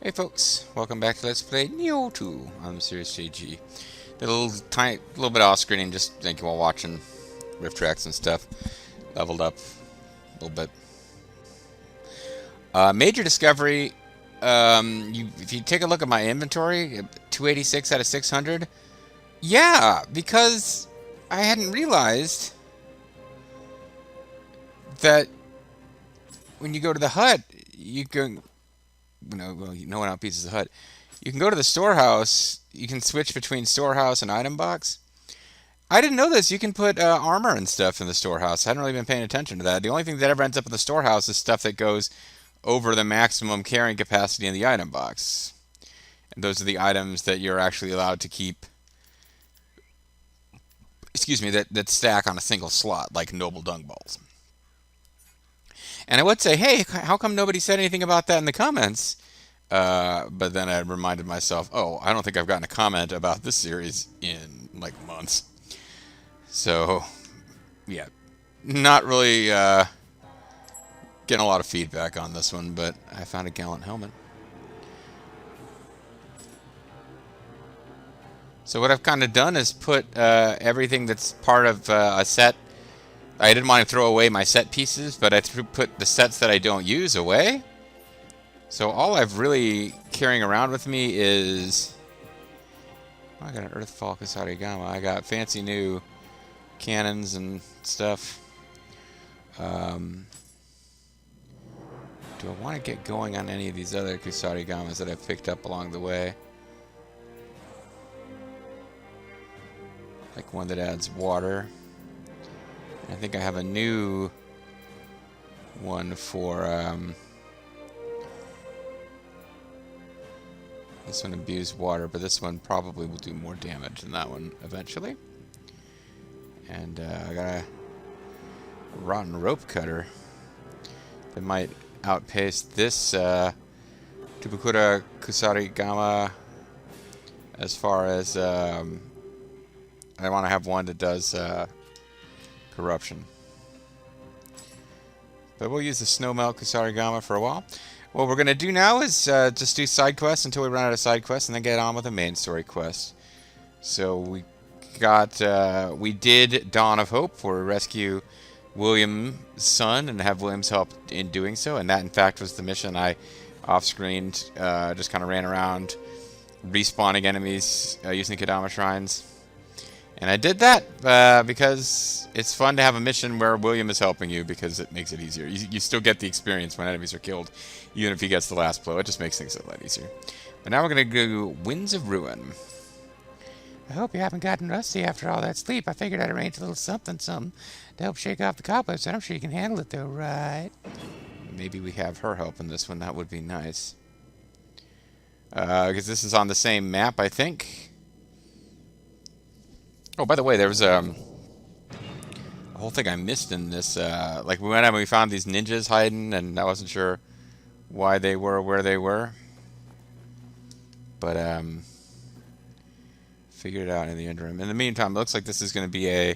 Hey folks, welcome back to Let's Play Nioh 2 on the Series JG. Did a little bit off screening, just thinking while watching riff tracks and stuff. Leveled up a little bit. Major discovery. If you take a look at my inventory, 286 out of 600. Yeah, because I hadn't realized that when you go to the hut, you can. Well, no one outpieces the hut. You can go to the storehouse. You can switch between storehouse and item box. I didn't know this. You can put armor and stuff in the storehouse. I hadn't really been paying attention to that. The only thing that ever ends up in the storehouse is stuff that goes over the maximum carrying capacity in the item box. And those are the items that you're actually allowed to keep. Excuse me, that stack on a single slot, like noble dung balls. And I would say, hey, how come nobody said anything about that in the comments? But then I reminded myself, oh, I don't think I've gotten a comment about this series in, like, months. So, yeah, not really getting a lot of feedback on this one, but I found a gallant helmet. So what I've kind of done is put everything that's part of a set. I didn't want to throw away my set pieces, but I put the sets that I don't use away. So all I've really carrying around with me is... Oh, I got an Earthfall Kusarigama. I got fancy new cannons and stuff. Do I want to get going on any of these other Kusarigamas that I've picked up along the way? Like one that adds water. I think I have a new one for this one abused water, but this one probably will do more damage than that one eventually. And I got a rotten rope cutter that might outpace this Tubukura Kusarigama as far as I want to have one that does corruption. But we'll use the Snowmelt Kusarigama for a while. What we're going to do now is just do side quests until we run out of side quests and then get on with the main story quest. So we did Dawn of Hope, where we rescue William's son and have William's help in doing so. And that, in fact, was the mission. I off-screen just kind of ran around respawning enemies using Kadama Shrines. And I did that because it's fun to have a mission where William is helping you, because it makes it easier. You still get the experience when enemies are killed, even if he gets the last blow. It just makes things a lot easier. But now we're going to go Winds of Ruin. I hope you haven't gotten rusty after all that sleep. I figured I'd arrange a little something to help shake off the cobwebs, and I'm sure you can handle it though, right? Maybe we have her help in this one. That would be nice. Because this is on the same map, I think. Oh, by the way, there was a whole thing I missed in this. Like, we went out and we found these ninjas hiding, and I wasn't sure why they were where they were. But, figured it out in the interim. In the meantime, it looks like this is going to be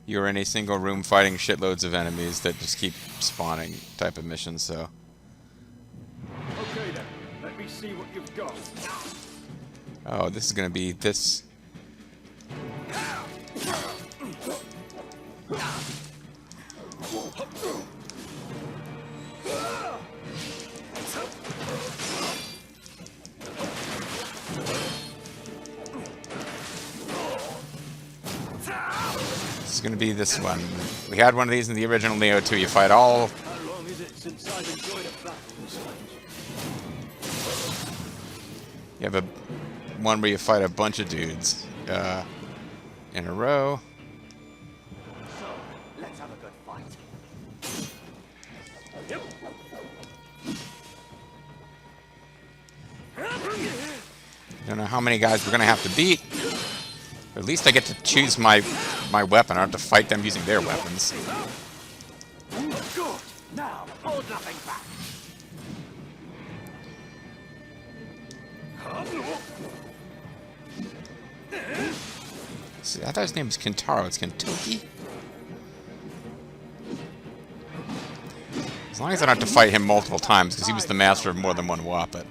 you're in a single room fighting shitloads of enemies that just keep spawning type of mission, so. Okay then, let me see what you've got. Oh, this is going to be this. This is going to be this one. We had one of these in the original Nioh 2. You fight all... How long is it since I've enjoyed a battle? You have one where you fight a bunch of dudes in a row. So, let's have a good fight. Yep. I don't know how many guys we're going to have to beat. But at least I get to choose my weapon. I don't have to fight them using their weapons. Good. Now, hold nothing back. See, I thought his name was Kentaro. It's Kentucky. As long as I don't have to fight him multiple times, because he was the master of more than one Whoppet.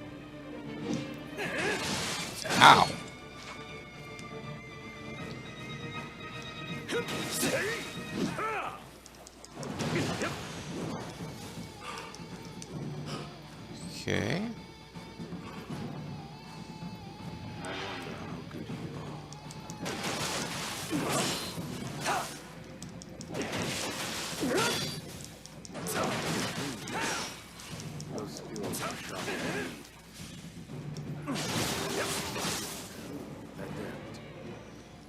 Ow. Okay. Those skills are sharp.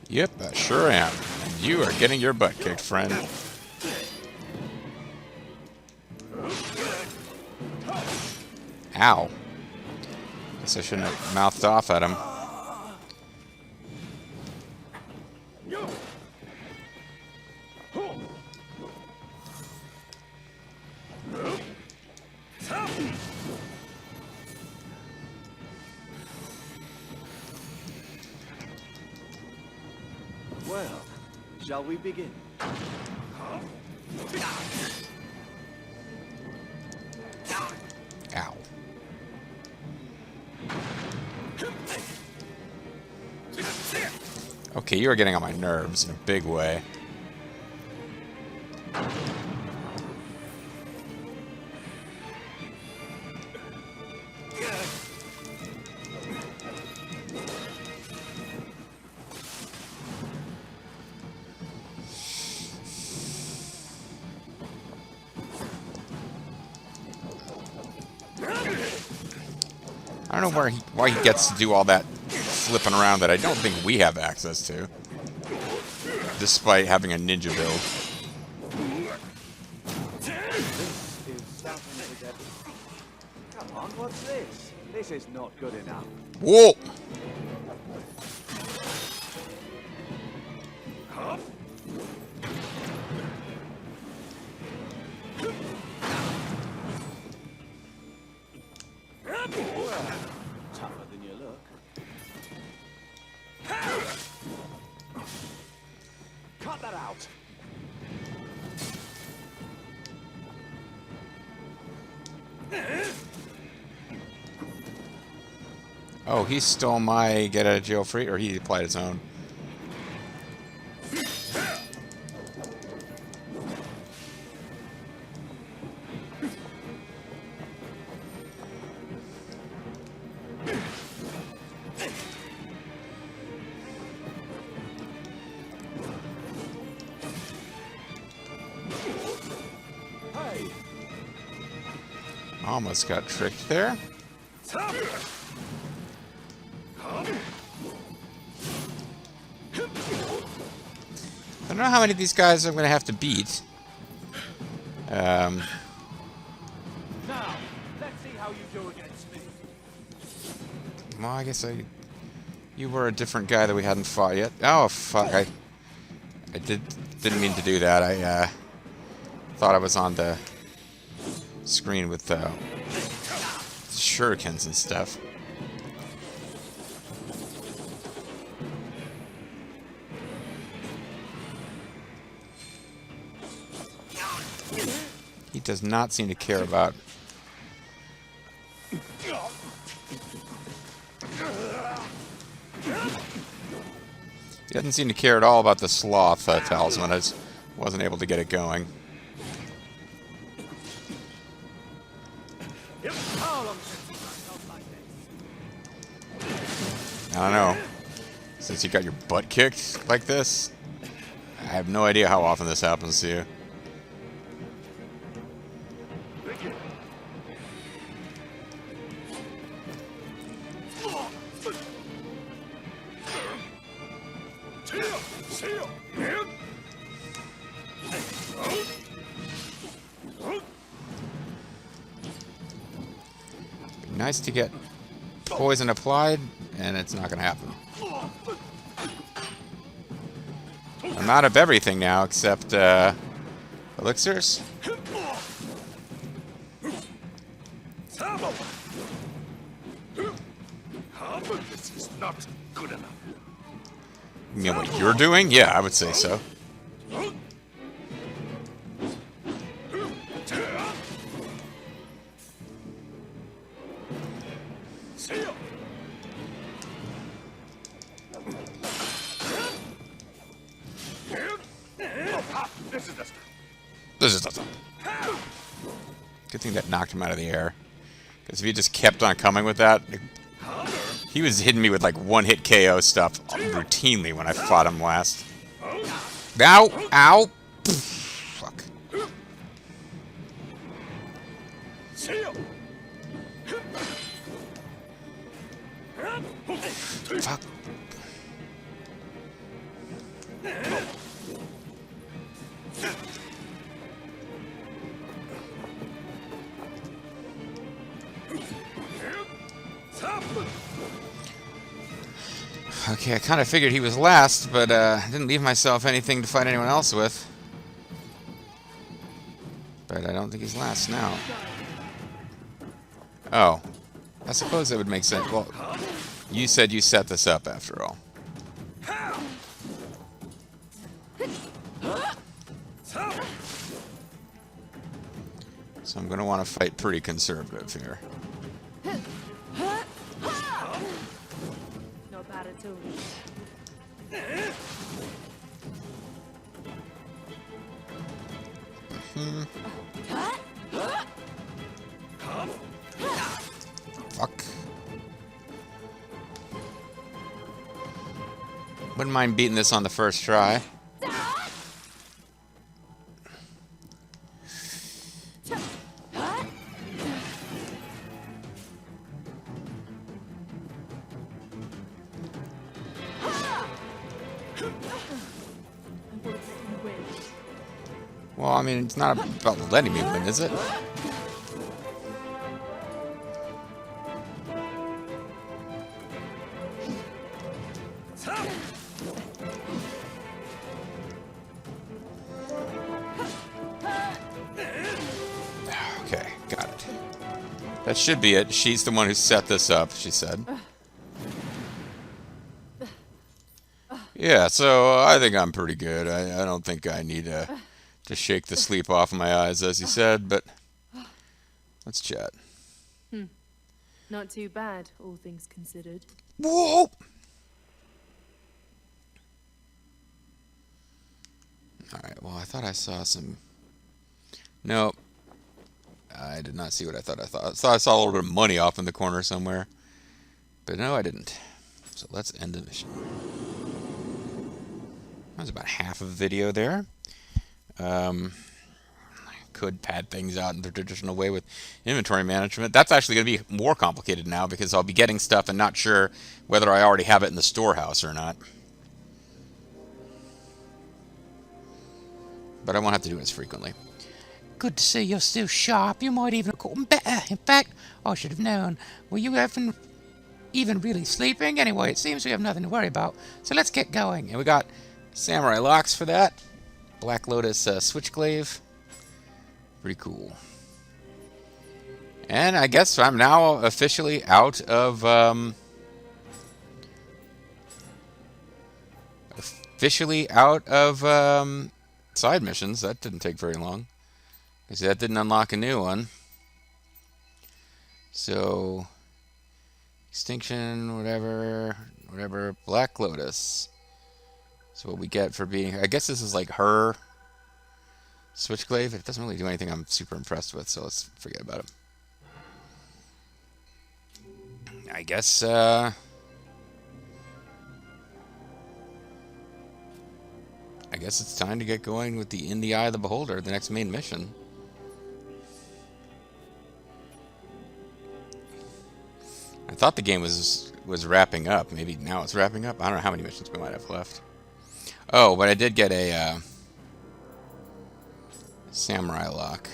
Yep, I sure am. And you are getting your butt kicked, friend. Ow. Guess I shouldn't have mouthed off at him. Well, shall we begin? Ow. Okay, you are getting on my nerves in a big way. I don't know why he gets to do all that flipping around that I don't think we have access to, despite having a ninja build. This is something to get. Come on, what's this? This is not good enough. Whoa! Tougher than you look. Cut that out. Oh, he stole my get out of jail free, or he applied his own. Hey, Almost got tricked there. I don't know how many of these guys I'm going to have to beat. now let's see how you do against me. Well, I guess you were a different guy that we hadn't fought yet. Oh, fuck. I didn't mean to do that. I thought I was on the screen with shurikens and stuff. He does not seem to care about... He doesn't seem to care at all about the sloth talisman. I just wasn't able to get it going. I don't know. Since you got your butt kicked like this, I have no idea how often this happens to you. Be nice to get poison applied, and it's not going to happen. I'm out of everything now except elixirs. This is not good enough. You know what you're doing? Yeah, I would say so. Good thing that knocked him out of the air. Because if he just kept on coming with that, he was hitting me with like one-hit KO stuff routinely when I fought him last. Ow! Ow! Fuck. Fuck. Okay, I kind of figured he was last, but didn't leave myself anything to fight anyone else with. But I don't think he's last now. Oh. I suppose that would make sense. Well, you said you set this up after all. So I'm going to want to fight pretty conservative here. Not bad at all. Fuck. Wouldn't mind beating this on the first try. Well, I mean, it's not about letting me win, is it? Okay, got it. That should be it. She's the one who set this up, she said. Yeah, so I think I'm pretty good. I don't think I need to shake the sleep off my eyes, as you said, but let's chat. Not too bad, all things considered. Whoa! Alright, well, I thought I saw some... Nope. I did not see what I thought I thought. I thought I saw a little bit of money off in the corner somewhere. But no, I didn't. So let's end the mission. That was about half of the video there. I could pad things out in the traditional way with inventory management. That's actually going to be more complicated now because I'll be getting stuff and not sure whether I already have it in the storehouse or not. But I won't have to do it as frequently. Good to see you're still sharp. You might even have gotten better. In fact, I should have known. Were you even really sleeping? Anyway, it seems we have nothing to worry about. So let's get going. And we got samurai locks for that. Black Lotus switchglaive. Pretty cool. And I guess I'm now officially out of side missions. That didn't take very long. Because that didn't unlock a new one. So extinction, whatever, Black Lotus. So what we get for being, I guess this is like her switchglaive. It doesn't really do anything I'm super impressed with, so let's forget about it. I guess it's time to get going with the In the Eye of the Beholder, the next main mission. I thought the game was wrapping up. Maybe now it's wrapping up. I don't know how many missions we might have left. Oh, but I did get a samurai lock.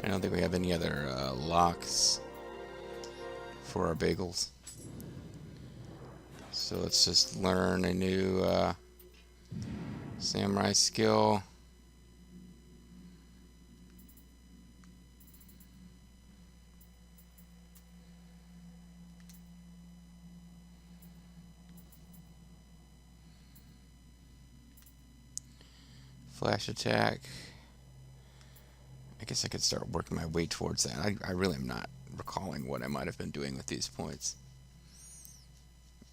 I don't think we have any other locks for our bagels. So let's just learn a new samurai skill. Flash attack. I guess I could start working my way towards that. I really am not recalling what I might have been doing with these points.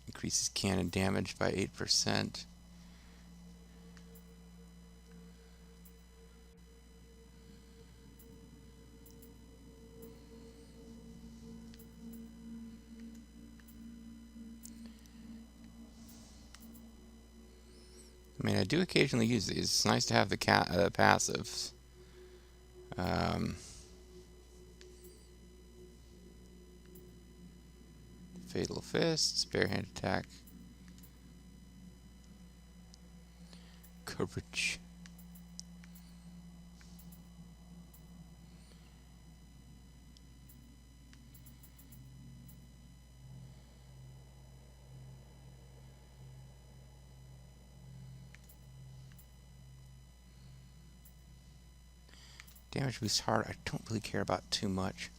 Increases cannon damage by 8%. do occasionally use these. It's nice to have the passives. Fatal Fists, Barehand Attack. Courage. Damage boost hard, I don't really care about too much.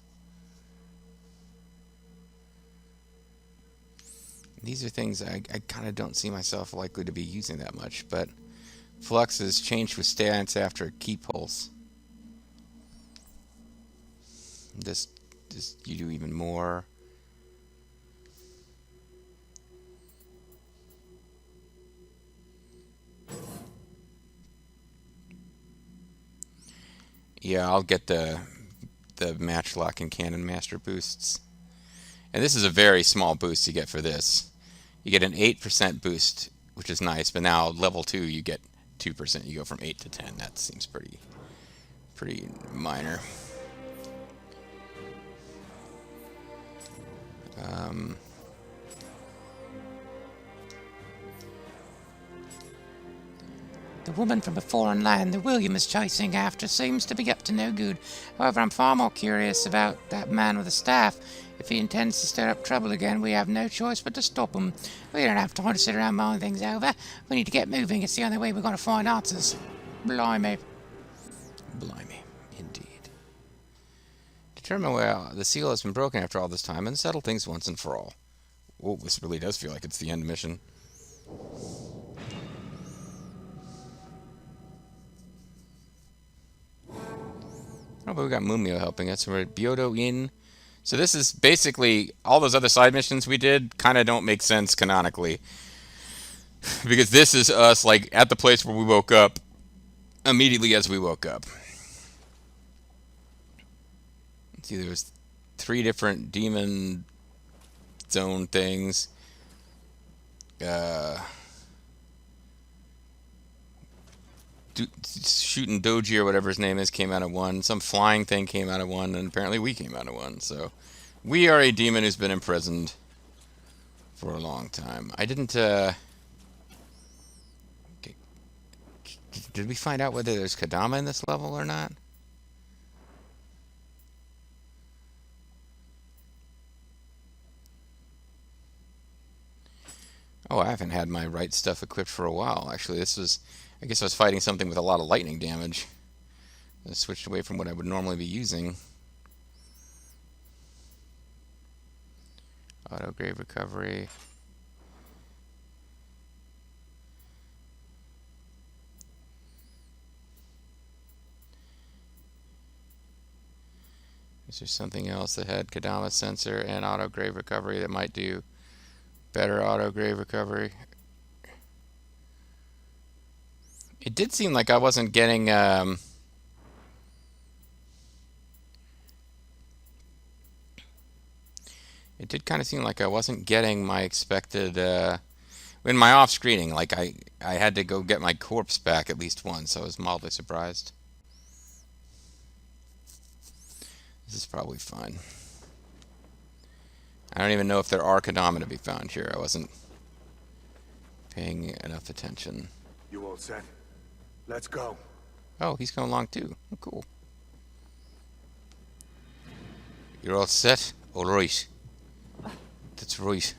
These are things I kind of don't see myself likely to be using that much, but Flux is changed with stance after a key pulse. This you do even more. Yeah, I'll get the Matchlock and Cannon Master boosts. And this is a very small boost you get for this. You get an 8% boost, which is nice, but now level 2 you get 2%. You go from 8 to 10. That seems pretty minor. The woman from a foreign land that William is chasing after seems to be up to no good. However, I'm far more curious about that man with the staff. If he intends to stir up trouble again, we have no choice but to stop him. We don't have time to sit around mulling things over. We need to get moving. It's the only way we're going to find answers. Blimey. Blimey, indeed. Determine where the seal has been broken after all this time and settle things once and for all. Whoa, this really does feel like it's the end mission. Oh, but we got Mumyo helping us. We're at Byodo Inn. So this is basically all those other side missions we did kind of don't make sense canonically. Because this is us like at the place where we woke up immediately as we woke up. Let's see, there was 3 different demon zone things. Shooting Doji or whatever his name is came out of one. Some flying thing came out of one, and apparently we came out of one. So we are a demon who's been imprisoned for a long time. I didn't. Did we find out whether there's Kadama in this level or not? Oh, I haven't had my right stuff equipped for a while. Actually, this was. I guess I was fighting something with a lot of lightning damage. I switched away from what I would normally be using. Auto grave recovery. Is there something else that had Kadama sensor and auto grave recovery that might do better auto grave recovery? It did seem like I wasn't getting it did kind of seem like I wasn't getting my expected in my off screening, like I had to go get my corpse back at least once, so I was mildly surprised. This is probably fine. I don't even know if there are Kadama to be found here. I wasn't paying enough attention. You all set? Let's go. Oh, he's coming along too. Oh, cool. You're all set? All right. That's right.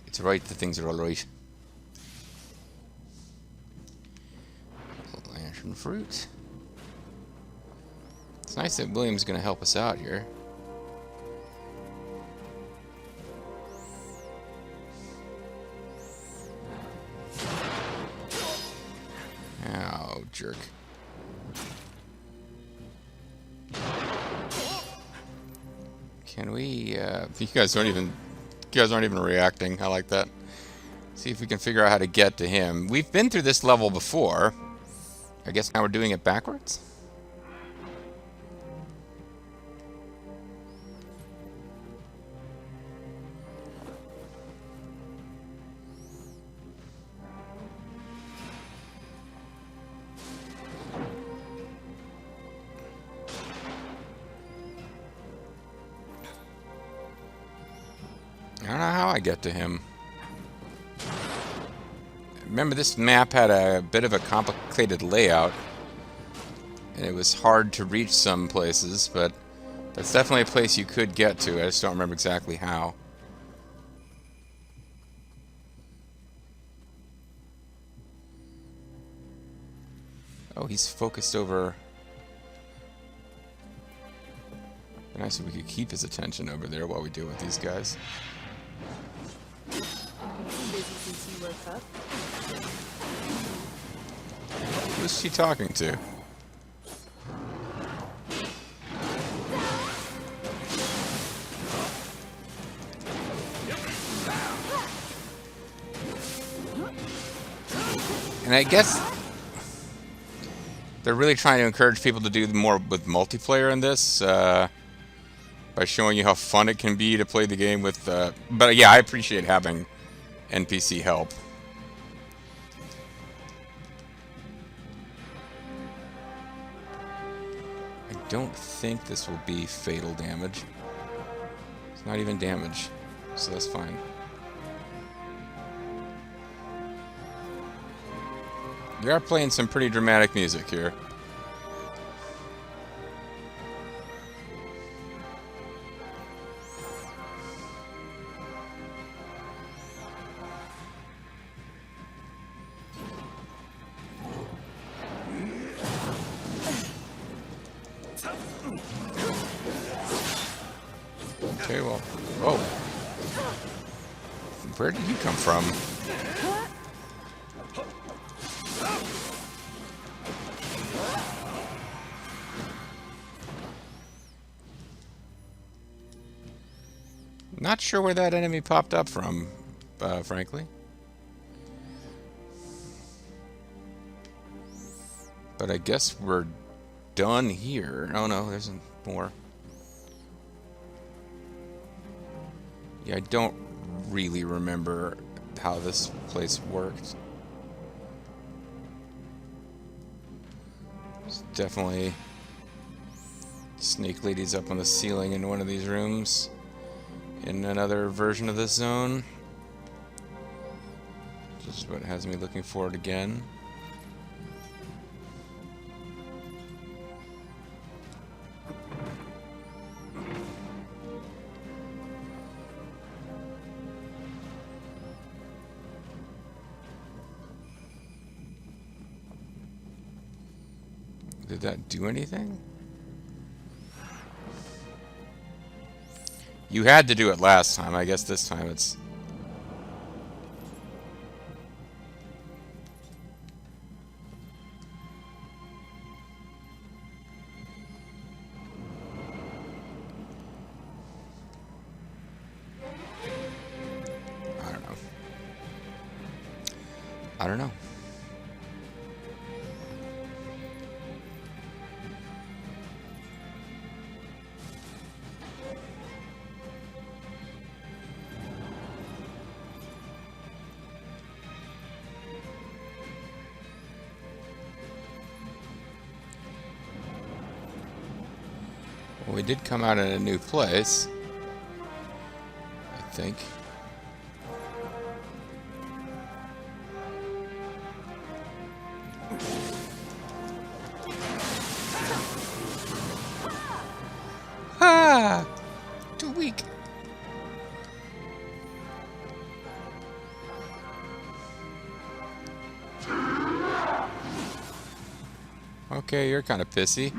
It's right that things are all right. Lantern fruit. It's nice that William's going to help us out here. Oh, jerk. Can we, you guys aren't even reacting. I like that. See if we can figure out how to get to him. We've been through this level before. I guess now we're doing it backwards? don't know how I get to him. Remember, this map had a bit of a complicated layout, and it was hard to reach some places, but that's definitely a place you could get to. I just don't remember exactly how. Oh, he's focused over... Nice if we could keep his attention over there while we deal with these guys. Busy since you woke up. Who's she talking to? And I guess they're really trying to encourage people to do more with multiplayer in this, by showing you how fun it can be to play the game with... but yeah, I appreciate having NPC help. I don't think this will be fatal damage. It's not even damage, so that's fine. We are playing some pretty dramatic music here. Okay, well, whoa. Where did you come from? Not sure where that enemy popped up from, frankly. But I guess we're done here. Oh no, there's more. Yeah, I don't really remember how this place worked. There's definitely snake ladies up on the ceiling in one of these rooms. In another version of this zone. Just what has me looking for it again. Did that do anything? You had to do it last time. I guess this time it's... I don't know. I don't know. Well, we did come out in a new place, I think. Ah! Too weak. Okay, you're kind of pissy.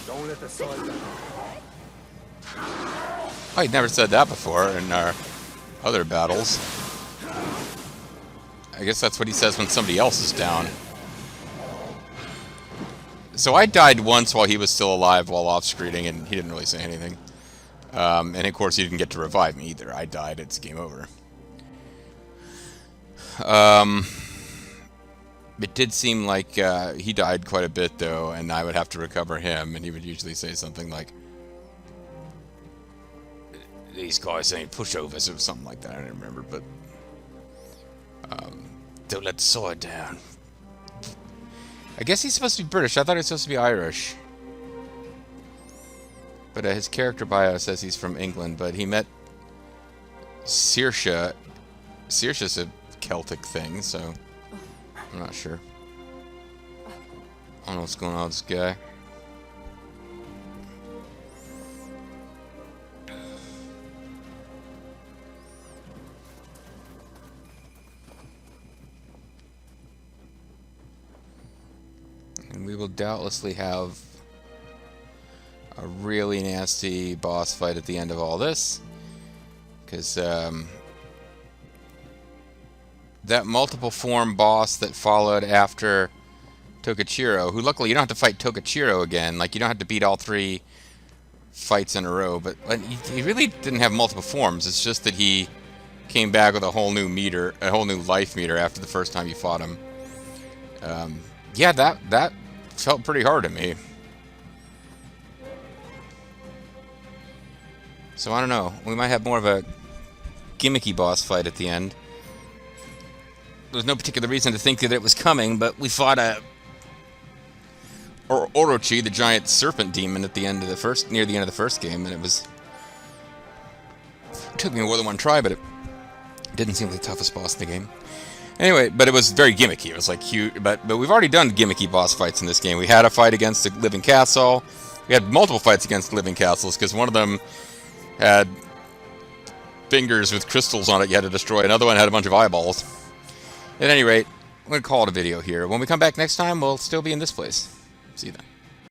Don't let the side down. Oh, he'd never said that before in our other battles. I guess that's what he says when somebody else is down. So I died once while he was still alive while off-screening, and he didn't really say anything. And of course he didn't get to revive me either. I died, it's game over. It did seem like he died quite a bit though, and I would have to recover him, and he would usually say something like, "These guys ain't pushovers," or something like that. I don't remember, but don't let the sword down. I guess he's supposed to be British. I thought he was supposed to be Irish. But his character bio says he's from England, but he met Saoirse. Saoirse's a Celtic thing, so I'm not sure. I don't know what's going on with this guy. And we will doubtlessly have a really nasty boss fight at the end of all this, because that multiple form boss that followed after Tokachiro, who luckily you don't have to fight Tokachiro again, like you don't have to beat all 3 fights in a row, but he really didn't have multiple forms. It's just that he came back with a whole new meter, a whole new life meter after the first time you fought him. Yeah, that felt pretty hard to me. So I don't know. We might have more of a gimmicky boss fight at the end. There's no particular reason to think that it was coming, but we fought Orochi, the giant serpent demon, at the end of near the end of the first game, and it took me more than one try, but it didn't seem like the toughest boss in the game. Anyway, but it was very gimmicky. It was like huge, but we've already done gimmicky boss fights in this game. We had a fight against the living castle. We had multiple fights against living castles because one of them had fingers with crystals on it you had to destroy. Another one had a bunch of eyeballs. At any rate, I'm going to call it a video here. When we come back next time, we'll still be in this place. See you then.